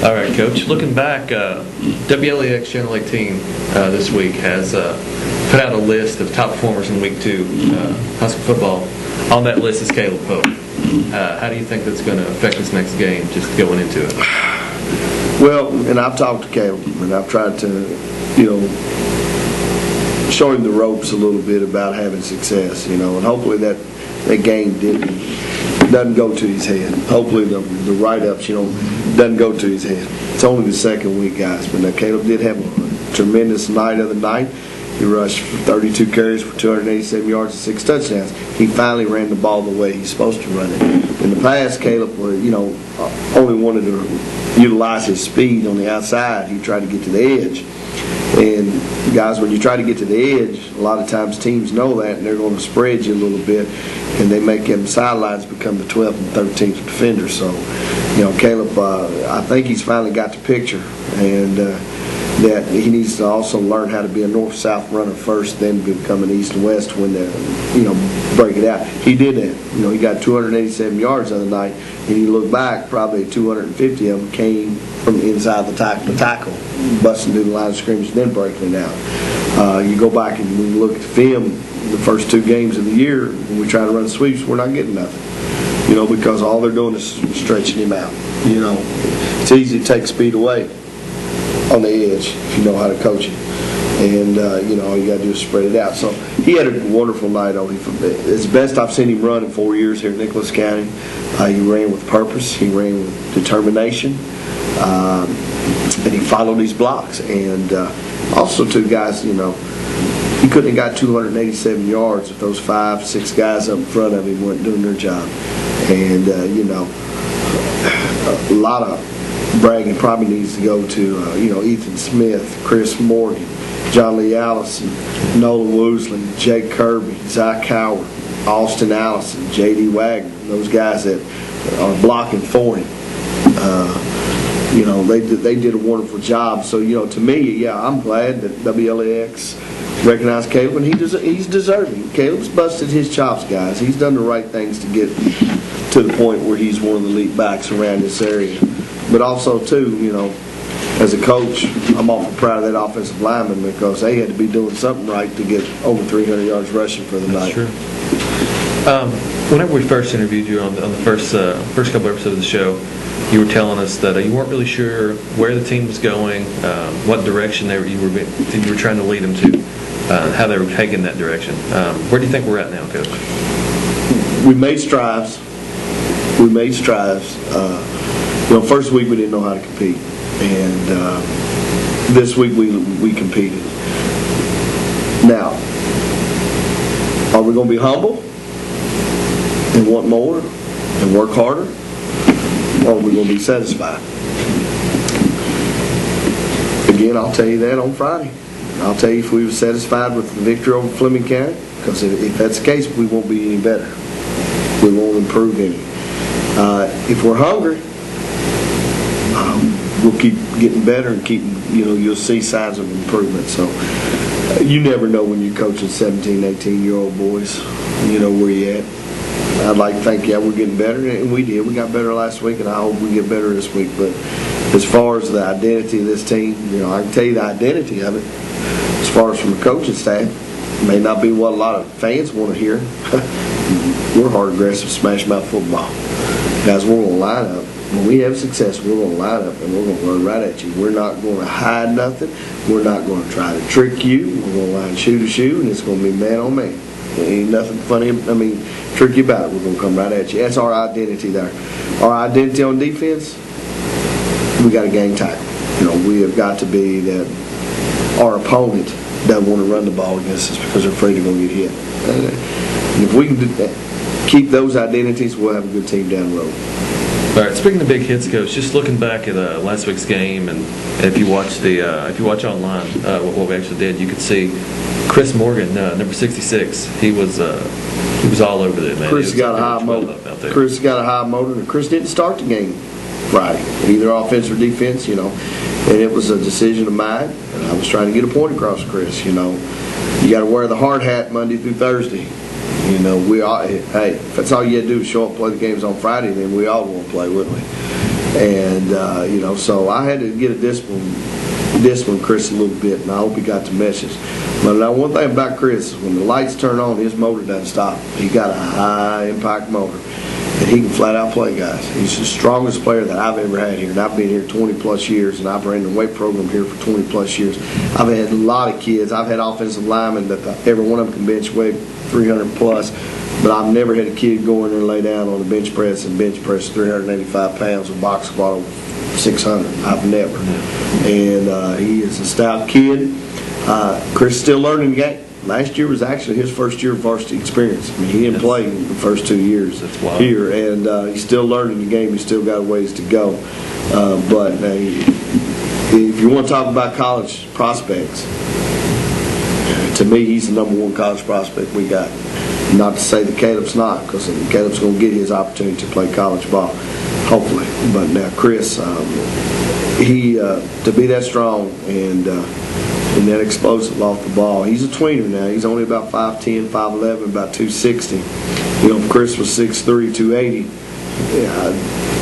All right, Coach. Looking back, WLEX General 18 this week has put out a list of top performers in Week 2 high school football. On that list is Caleb Pope. How do you think that's going to affect this next game, just going into it? Well, and I've talked to Caleb, and I've tried to, show him the ropes a little bit about having success, and hopefully that game doesn't go to his head. Hopefully the write-ups, doesn't go to his head. It's only the second week, guys, but now Caleb did have a tremendous night of the night. He rushed for 32 carries for 287 yards and 6 touchdowns. He finally ran the ball the way he's supposed to run it. In the past, Caleb, only wanted to utilize his speed on the outside. He tried to get to the edge. And guys, when you try to get to the edge, a lot of times teams know that, and they're going to spread you a little bit, and they make them sidelines become the 12th and 13th defender. So, Caleb, I think he's finally got the picture, and that he needs to also learn how to be a north-south runner first, then become an east and west when they, break it out. He did that. He got 287 yards the other night, and you look back, probably 250 of them came from inside the tackle, busting through the line of scrimmage, then breaking it out. You go back and when you look at the film, the first 2 games of the year, when we try to run sweeps, we're not getting nothing. Because all they're doing is stretching him out. It's easy to take speed away on the edge if you know how to coach it. And, all you got to do is spread it out. So he had a wonderful night. It's the best I've seen him run in 4 years here at Nicholas County. He ran with purpose. He ran with determination. And he followed these blocks. And also, too, guys, he couldn't have got 287 yards if those 5-6 guys up in front of him weren't doing their job. And, a lot of bragging probably needs to go to, Ethan Smith, Chris Morgan, John Lee Allison, Nolan Woosley, Jake Kirby, Zach Howard, Austin Allison, J.D. Wagner, those guys that are blocking for him. They did a wonderful job. So, to me, I'm glad that WLAX recognized Caleb, and he's deserving. Caleb's busted his chops, guys. He's done the right things to get to the point where he's one of the elite backs around this area. But also, too, as a coach, I'm awful proud of that offensive lineman because they had to be doing something right to get over 300 yards rushing for the night. That's true. Whenever we first interviewed you on the first couple episodes of the show, you were telling us that you weren't really sure where the team was going, what direction you were trying to lead them to, how they were taking that direction. Where do you think we're at now, Coach? We made strides. First week we didn't know how to compete, and this week we competed. Now, are we going to be humble and want more and work harder, or are we going to be satisfied? Again, I'll tell you that on Friday. I'll tell you if we were satisfied with the victory over Fleming County, because if that's the case, we won't be any better. We won't improve any. If we're hungry, we'll keep getting better and you'll see signs of improvement. So you never know when you're coaching 17, 18-year-old boys, where you at. I'd like to think, we're getting better, and we did. We got better last week, and I hope we get better this week. But as far as the identity of this team, I can tell you the identity of it. As far as from the coaching staff, it may not be what a lot of fans want to hear. We're hard, aggressive, smash mouth football. Guys, we're going to line up. When we have success, we're going to line up and we're going to run right at you. We're not going to hide nothing. We're not going to try to trick you. We're going to line shoe to shoe, and it's going to be man on man. There ain't nothing funny, tricky about it. We're going to come right at you. That's our identity there. Our identity on defense, we got to gang tackle. We have got to be that our opponent doesn't want to run the ball against us because they're afraid they're going to get hit. And if we can do that, keep those identities, we'll have a good team down the road. All right. Speaking of big hits, Coach, just looking back at last week's game, and if you watch online what we actually did, you could see Chris Morgan, number 66. He was all over it, man. Chris got a high motor. Chris got a high motor, and Chris didn't start the game Friday, either offense or defense. And it was a decision of mine, and I was trying to get a point across to Chris. You got to wear the hard hat Monday through Thursday. We all, hey, if that's all you had to do is show up and play the games on Friday, then we all want to play, wouldn't we? And, so I had to get a discipline Chris a little bit, and I hope he got the message. But now one thing about Chris is when the lights turn on, his motor doesn't stop. He got a high-impact motor, and he can flat-out play, guys. He's the strongest player that I've ever had here, and I've been here 20-plus years, and I've ran the weight program here for 20-plus years. I've had a lot of kids. I've had offensive linemen that every one of them can bench weight 300-plus, but I've never had a kid go in there and lay down on the bench press 385 pounds with box squat over 600. I've never. And he is a stout kid. Chris is still learning the game. Last year was actually his first year of varsity experience. I mean, he didn't play in the first 2 years here, and he's still learning the game. He's still got a ways to go. But if you want to talk about college prospects, to me, he's the number one college prospect we got. Not to say that Caleb's not, because Caleb's going to get his opportunity to play college ball, hopefully. But now Chris, he to be that strong and that explosive off the ball. He's a tweener now. He's only about 5'10", 5'11", about 260. If Chris was 6'3", 280,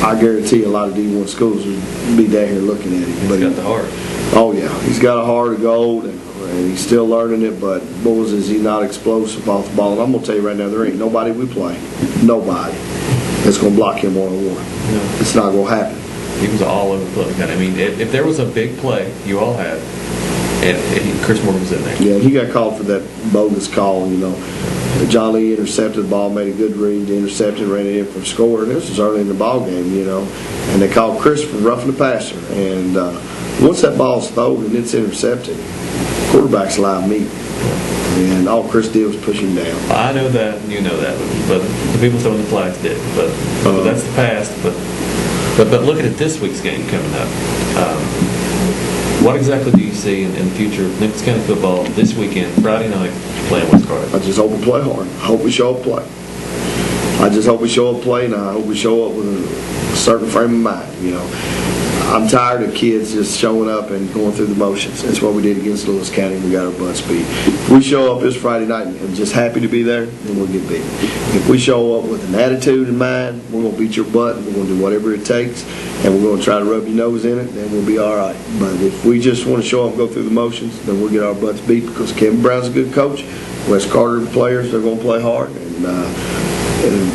I guarantee a lot of D1 schools would be down here looking at him. But he's got the heart. Oh, yeah. He's got a heart of gold, and he's still learning it, but boys, is he not explosive off the ball. And I'm going to tell you right now, there ain't nobody we play, nobody, that's going to block him one-on-one. No. It's not going to happen. He was all over the place. I mean, if there was a big play you all had, and Chris Morgan was in there. Yeah, he got called for that bogus call, John Lee intercepted the ball, made a good read, intercepted, ran it in for a score. And this was early in the ball game, And they called Chris for roughing the passer. And once that ball's thrown and it's intercepted, quarterback's live meat. And all Chris did was push him down. I know that, and you know that, but the people throwing the flags did. But that's the past. But looking at this week's game coming up, what exactly do you see in the future of Nichols County football this weekend, Friday night, playing West Carter? I just hope we play hard. I hope we show up play. I just hope we show up play, and I hope we show up with a certain frame of mind, I'm tired of kids just showing up and going through the motions. That's what we did against Lewis County. We got our butts beat. If we show up this Friday night and just happy to be there, then we'll get beat. If we show up with an attitude in mind, we're going to beat your butt, and we're going to do whatever it takes, and we're going to try to rub your nose in it, then we'll be all right. But if we just want to show up and go through the motions, then we'll get our butts beat because Kevin Brown's a good coach. West Carter players, they're going to play hard. And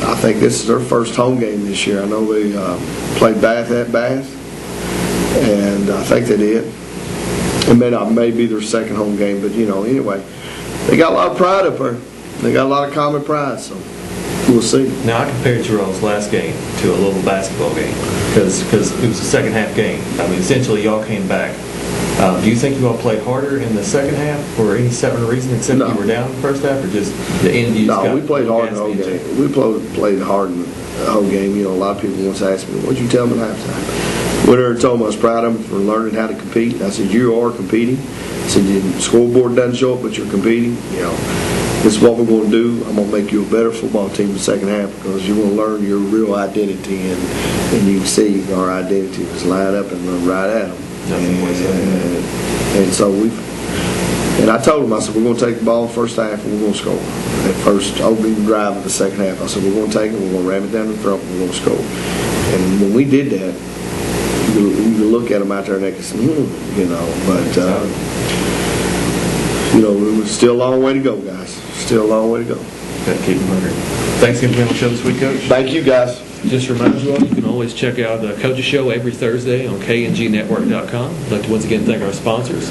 I think this is their first home game this year. I know they played Bath at Bath. And I think they did. It may be their second home game, but anyway, they got a lot of pride up there. They got a lot of common pride, so we'll see. Now I compared your all's last game to a little basketball game because it was a second half game. I mean, essentially y'all came back. Do you think you all played harder in the second half for any certain reason except you were down in the first half, or just the end? No, we played hard in the whole game. We played hard in the whole game. A lot of people once asked me, "What'd you tell them at halftime?" Whatever told me I was proud of them for learning how to compete. And I said, you are competing. I said, the scoreboard doesn't show up, but you're competing. This is what we're going to do. I'm going to make you a better football team in the second half because you're going to learn your real identity. And you see our identity was lined up and run right at them. And so and I told them, I said, we're going to take the ball in the first half and we're going to score. That first opening drive of the second half, I said, we're going to take it, we're going to ram it down the throat, and we're going to score. And when we did that, you can look at them out there and they can say, but it was still a long way to go, guys. Still a long way to go. Got to keep them hungry. Thanks again for being on the show this week, Coach. Thank you, guys. Just remind you all, you can always check out the Coach's Show every Thursday on kngnetwork.com. I'd like to once again thank our sponsors,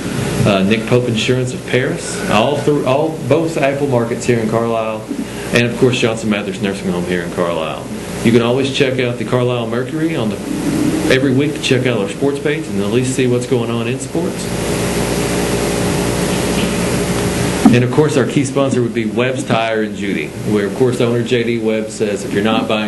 Nick Pope Insurance of Paris, both Apple markets here in Carlisle, and of course Johnson Mathers Nursing Home here in Carlisle. You can always check out the Carlisle Mercury every week to check out our sports page and at least see what's going on in sports. And of course our key sponsor would be Webb's Tire and Judy, where of course owner J.D. Webb says if you're not buying